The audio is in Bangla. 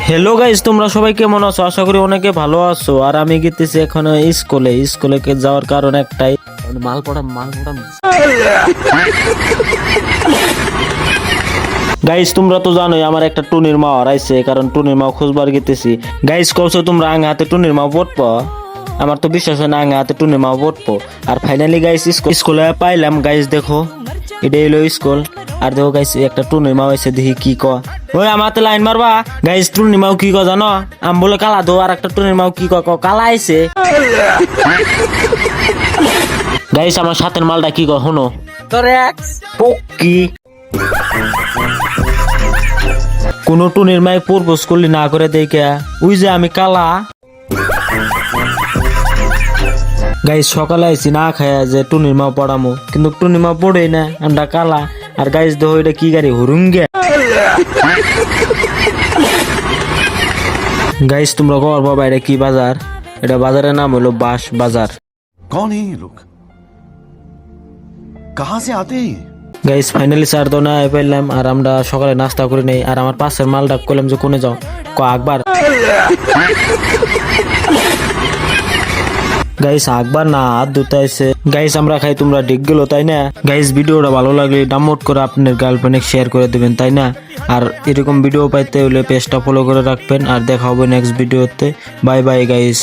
হ্যালো গাইস, তোমরা সবাই কেমন আছো? আশা করি অনেকে ভালো আছো। আর আমি গেতেছি এখন স্কুলে যাওয়ার কারণ একটাই, মাল পড়াম। গাইস তোমরা তো জানোই আমার একটা টুনির মা হারাইছে, কারণ টুনির মা খুঁজবার গেতেছি। গাইস কওছো তোমরা আঙ্গা হাতে টুনির মা পড়বো? আমার তো বিশ্বাস হয় না আঙ্গা হাতে টুনির মা পড়বো। আর ফাইনালি গাইস স্কুলে পাইলাম। গাইস দেখো, এটা হলো স্কুল। আর দেখো গাইস একটা টুনির মা হয়েছে, দেখি কি ক। ওই আমার হাতে লাইন মারবা। গাইস টুনির মাও কি ক জানো? আম বলে কালা দো, আর একটা টুনির মাও কি ক কালা আইছে। গাইস আমার সাথের মালটা কি ক শোনো। তোর এক্স পক্কি কোন টুনির মাই প্রপোজ করলি না করে দেখে ওই যে আমি কালা। গাইস সকালে আইছি না খায়া যে টুনির মা পড়ামো, কিন্তু টুনির মা পড়েই না, আমরা কালা। আর গাইস দেখো এটা কি গাড়ি, হুরুঙ্গে। গাইস তোমরা কর বাবা এটা কি বাজার? এটা বাজারের নাম হলো বাস বাজার। कौन है ये लोग? कहां से आते हैं ये? গাইস ফাইনালি স্যার তো না পাইলাম। আর আমরা সকালে নাস্তা করে নেই। আর আমার পাশের মালটা কইলাম যে কোনে যাও, আকবার। গাইস আকবার না হাত ধুতে আইছে। গাইস আমরা খাই, তোমরা ঠিক গেল তাই না? গাইস ভিডিওটা ভালো লাগলে ডাউনলোড করে আপনার গার্লফ্রেন্ডে শেয়ার করে দিবেন তাই না? আর এরকম ভিডিও পাইতে হলে পেজটা ফলো করে রাখবেন। আর দেখা হবে নেক্সট ভিডিওতে। Bye bye guys.